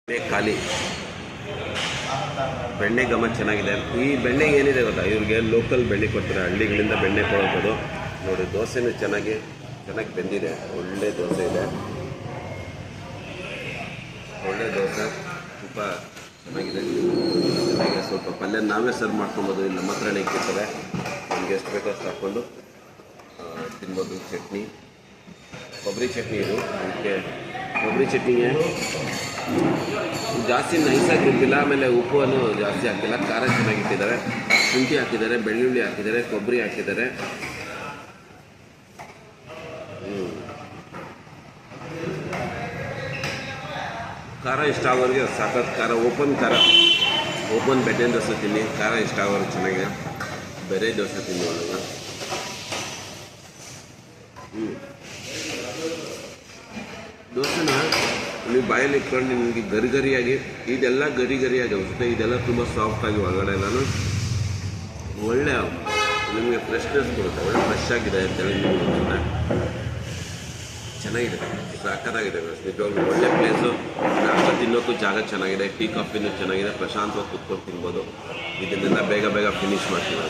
ಖಾಲಿ ಬೆಣ್ಣೆ ಘಮ ಚೆನ್ನಾಗಿದೆ. ಈ ಬೆಣ್ಣೆಗೆ ಏನಿದೆ ಗೊತ್ತಾ, ಇವ್ರಿಗೆ ಲೋಕಲ್ ಬೆಣ್ಣೆ ಕೊಡ್ತಾರೆ, ಹಳ್ಳಿಗಳಿಂದ ಬೆಣ್ಣೆ ಕೊಡೋದು. ನೋಡಿ, ದೋಸೆನೂ ಚೆನ್ನಾಗಿ ಬೆಂದಿದೆ. ಒಳ್ಳೆ ದೋಸೆ ಇದೆ, ಒಳ್ಳೆ ದೋಸೆ, ತುಂಬ ಚೆನ್ನಾಗಿದೆ. ಚೆನ್ನಾಗಿ ಸ್ವಲ್ಪ ಪಲ್ಯ ನಾವೇ ಸರ್ವ್ ಮಾಡ್ಕೊಬೋದು. ಇಲ್ಲಿ ನಮ್ಮ ಹತ್ರನೇ ಇಕ್ಕಿರ್ತಾರೆ, ನಮಗೆ ಎಷ್ಟು ಬೇಕೋ ಅಷ್ಟು ಹಾಕ್ಕೊಂಡು ತಿನ್ಬೋದು. ಚಟ್ನಿ, ಕೊಬ್ಬರಿ ಚಟ್ನಿ ಇದು. ಅದಕ್ಕೆ ಕೊಬ್ಬರಿ ಚಟ್ನಿಗೆ ಜಾಸ್ತಿ ನೈಸಾಗಿ ರುಬ್ಬಿಲ್ಲ, ಆಮೇಲೆ ಉಪ್ಪನ್ನು ಜಾಸ್ತಿ ಹಾಕಿಲ್ಲ. ಖಾರ ಚೆನ್ನಾಗಿಟ್ಟಿದ್ದಾರೆ, ಶುಂಠಿ ಹಾಕಿದ್ದಾರೆ, ಬೆಳ್ಳುಳ್ಳಿ ಹಾಕಿದ್ದಾರೆ, ಕೊಬ್ಬರಿ ಹಾಕಿದ್ದಾರೆ. ಖಾರ ಇಷ್ಟ ಆಗೋರಿಗೆ ಸಾಕಷ್ಟು ಖಾರ, ಓಪನ್ ಬೆಣ್ಣೆ ದೋಸೆ ತಿನ್ನಿ. ಖಾರ ಇಷ್ಟ ಆಗೋರು ಚೆನ್ನಾಗಿದೆ. ಬೇರೆ ದೋಸೆ ತಿನ್ನಿ ಒಳಗೆ. ದೋಸೆನ ನೀವು ಬಾಯಲ್ಲಿ ಇಟ್ಕೊಂಡು ನಿಮಗೆ ಗರಿಯಾಗಿ, ಇದೆಲ್ಲ ಗರಿಯಾಗಿ ಅನಿಸುತ್ತೆ. ಇದೆಲ್ಲ ತುಂಬ ಸಾಫ್ಟಾಗಿ ಒಳಗಡೆ ಎಲ್ಲನೂ ಒಳ್ಳೆ ನಿಮಗೆ ಫ್ರೆಶ್ನೆಸ್ ಕೊಡುತ್ತೆ. ಒಳ್ಳೆ ಫ್ರೆಶ್ ಆಗಿದೆ ಅಂತೇಳಿ ನಿಮಗೆ ಚೆನ್ನಾಗಿದೆ, ಸಾಕಾಗಿದೆ. ನಿಜವಾಗ್ಲೂ ಒಳ್ಳೆ ಪ್ಲೇಸು. ತಿನ್ನೋಕ್ಕೂ ಜಾಗ ಚೆನ್ನಾಗಿದೆ, ಟೀ ಕಾಫಿನೂ ಚೆನ್ನಾಗಿದೆ, ಪ್ರಶಾಂತವಾಗಿ ಕೂತ್ಕೊಂಡು ತಿನ್ಬೋದು. ಇದನ್ನೆಲ್ಲ ಬೇಗ ಫಿನಿಶ್ ಮಾಡ್ತೀವಿ.